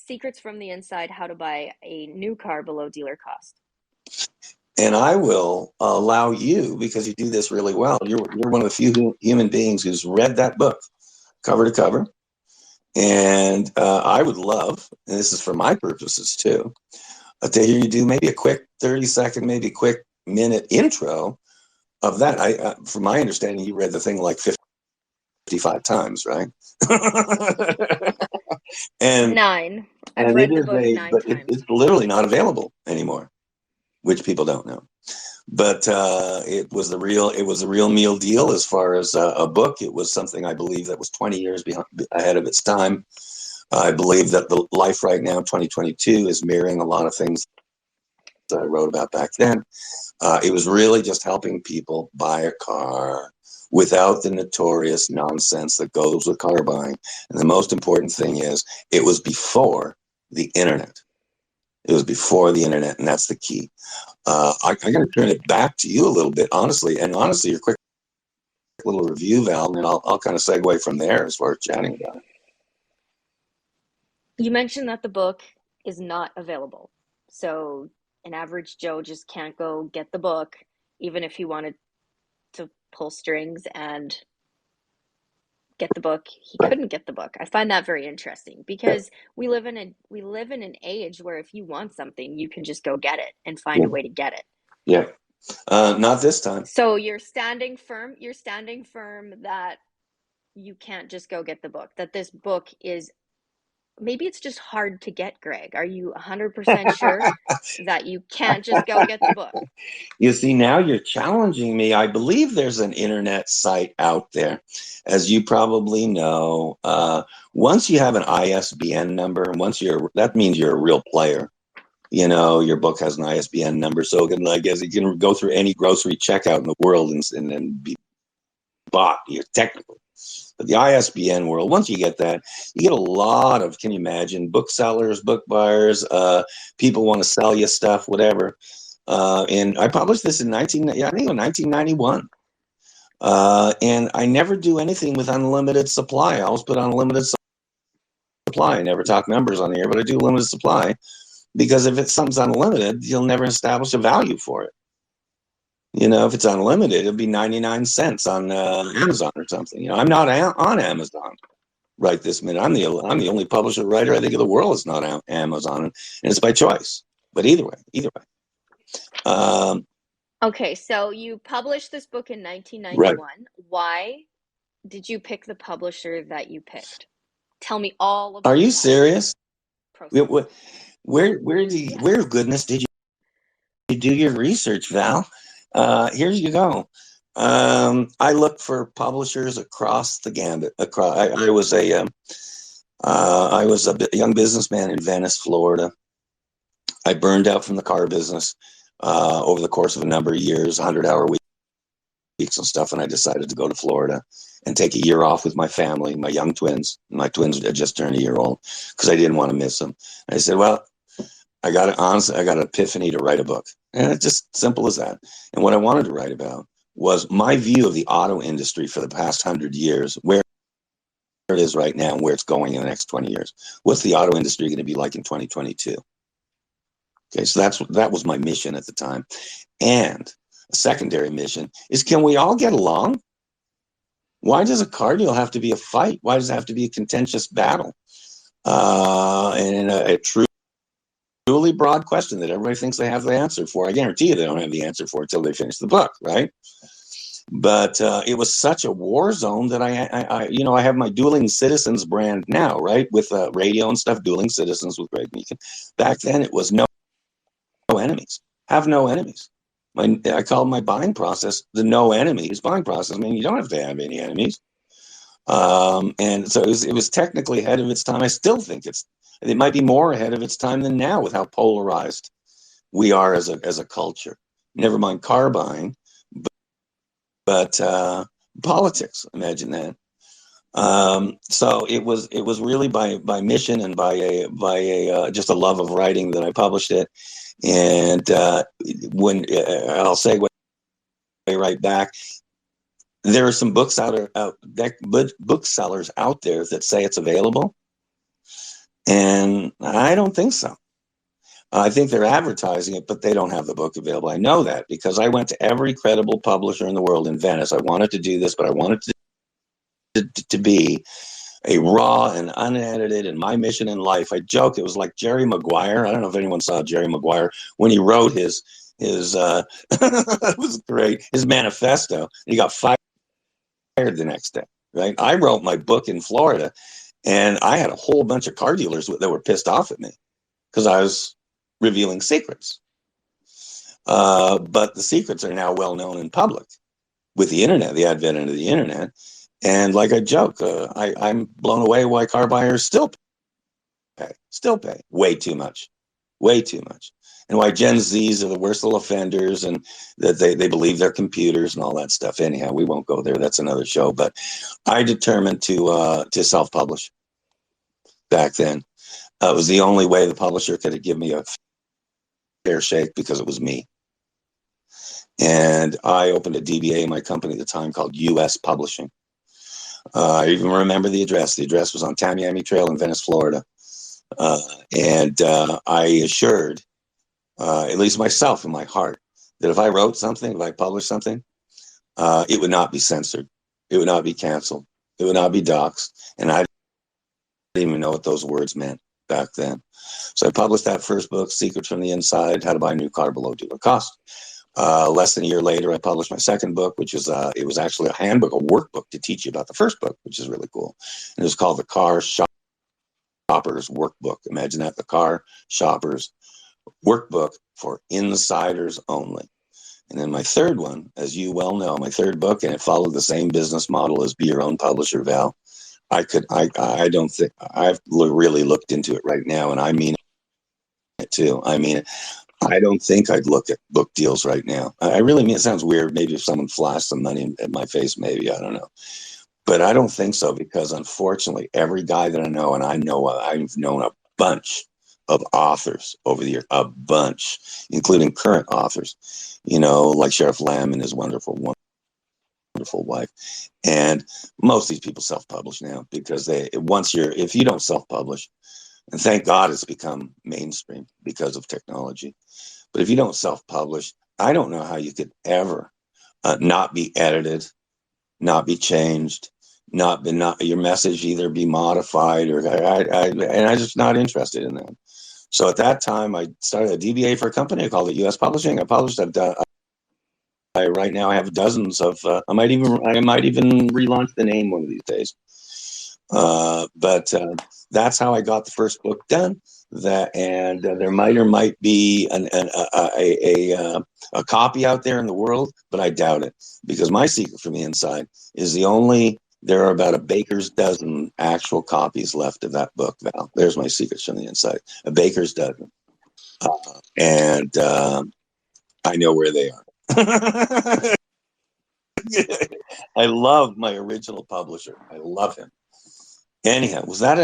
Secrets from the Inside: How to Buy a New Car Below Dealer Cost. And I will allow you, because you do this really well. You're one of the few human beings who's read that book cover to cover. And I would love, and this is for my purposes too, to hear you do maybe a quick 30-second, maybe a quick minute intro of that. From my understanding, you read the thing like 55 times, right? and 9. I've and read the book 9 times. it's literally not available anymore, which people don't know. But it was the real meal deal as far as a book. It was something I believe that was 20 years ahead of its time. I believe that the life right now, 2022, is mirroring a lot of things that I wrote about back then. It was really just helping people buy a car without the notorious nonsense that goes with car buying. And the most important thing is, it was before the internet. It was before the internet, and that's the key. I got to turn it back to you a little bit, honestly. And honestly, your quick little review, Val, and I'll kind of segue from there as far as chatting about it. You mentioned that the book is not available. So an average Joe just can't go get the book, even if he wanted to pull strings and get the book. He couldn't get the book. I find that very interesting because we live in an age where if you want something, you can just go get it and find a way to get it. Yeah. Not this time. So you're standing firm that you can't just go get the book, that this book is, maybe it's just hard to get, Greg. Are you 100% sure that you can't just go get the book? You see, now you're challenging me. I believe there's an internet site out there. As you probably know, once you have an ISBN number, that means you're a real player. You know, your book has an ISBN number, so I guess it can go through any grocery checkout in the world and be bought. You're technically. But the ISBN world, once you get that, you get a lot of, can you imagine, booksellers, book buyers, people want to sell you stuff, whatever. And I published this in 1991. And I never do anything with unlimited supply. I always put unlimited supply. I never talk numbers on the air, but I do limited supply. Because if something's unlimited, you'll never establish a value for it. You know, if it's unlimited, it'll be 99 cents on Amazon or something. You know, I'm not on Amazon right this minute. I'm the only publisher writer I think of the world that's not on Amazon, and it's by choice. But either way. Okay, so you published this book in 1991. Right. Why did you pick the publisher that you picked? Tell me all about it. Are you serious? Where goodness did you do your research, Val? Here you go. I looked for publishers across the gambit. I was a young businessman in Venice, Florida. I burned out from the car business over the course of a number of years, 100-hour weeks and stuff, and I decided to go to Florida and take a year off with my family, my young twins. My twins had just turned a year old because I didn't want to miss them. And I said, well, I got an epiphany to write a book. And it's just simple as that. And what I wanted to write about was my view of the auto industry for the past 100 years, where it is right now and where it's going in the next 20 years. What's the auto industry going to be like in 2022? Okay, so that was my mission at the time. And a secondary mission is, can we all get along? Why does a car deal have to be a fight? Why does it have to be a contentious battle? And a truly broad question that everybody thinks they have the answer for. I guarantee you they don't have the answer for it until they finish the book, right? But it was such a war zone that I have my Dueling Citizens brand now, right? With radio and stuff, Dueling Citizens with Greg Meakin. Back then it was no enemies. Have no enemies. I called my buying process the no enemies buying process. I mean, you don't have to have any enemies. And so it was technically ahead of its time. I still think it might be more ahead of its time than now with how polarized we are as a culture. Never mind car buying, but politics. Imagine that. So it was really by mission and by a just a love of writing that I published it. And when I'll segue right back, there are some books booksellers out there that say it's available, And I don't think so. I think they're advertising it, but they don't have the book available. I know that because I went to every credible publisher in the world in Venice. I wanted to do this, but I wanted to be a raw and unedited, and my mission in life. I joke it was like Jerry Maguire. I don't know if anyone saw Jerry Maguire when he wrote his it was great, his manifesto. He got fired the next day. Right. I wrote my book in Florida, and I had a whole bunch of car dealers that were pissed off at me because I was revealing secrets. But the secrets are now well known in public with the internet, the advent of the internet. And like I joke, I'm blown away why car buyers still pay way too much, way too much. And why Gen Zs are the worst little offenders and that they believe they're computers and all that stuff. Anyhow, we won't go there. That's another show. But I determined to self-publish back then. It was the only way the publisher could give me a fair shake because it was me. And I opened a DBA in my company at the time called US Publishing. I even remember the address. The address was on Tamiami Trail in Venice, Florida. And I assured, at least myself in my heart, that if I wrote something, if I published something, it would not be censored. It would not be canceled. It would not be doxxed. And I didn't even know what those words meant back then. So I published that first book, Secrets from the Inside, How to Buy a New Car Below Dealer Cost. Less than a year later, I published my second book, which is it was actually a handbook, a workbook to teach you about the first book, which is really cool. And it was called the Car Shopper's Workbook. Imagine that, the Car Shopper's Workbook for Insiders Only. And then my third one, as you well know, my third book, and it followed the same business model as Be Your Own Publisher, Val. I don't think I've really looked into it right now, and I mean it too. I mean, I don't think I'd look at book deals right now. I really mean, it sounds weird. Maybe if someone flashed some money at my face, maybe, I don't know. But I don't think so because unfortunately, every guy that I know, and I've known a bunch of authors over the years, a bunch, including current authors, like Sheriff Lamb and his wonderful wife. And most of these people self-publish now because if you don't self-publish, and thank God it's become mainstream because of technology. But if you don't self-publish, I don't know how you could ever not be edited, not be changed, not your message either be modified and I'm just not interested in that. So at that time, I started a DBA for a company. I called it US Publishing. I published. Right now I have dozens of. I might even relaunch the name one of these days. But that's how I got the first book done. There might be a copy out there in the world, but I doubt it because my Secret from the Inside is there are about a baker's dozen actual copies left of that book, Val. There's my Secrets from the Inside, a baker's dozen. And I know where they are. I love my original publisher. I love him. Anyhow, was that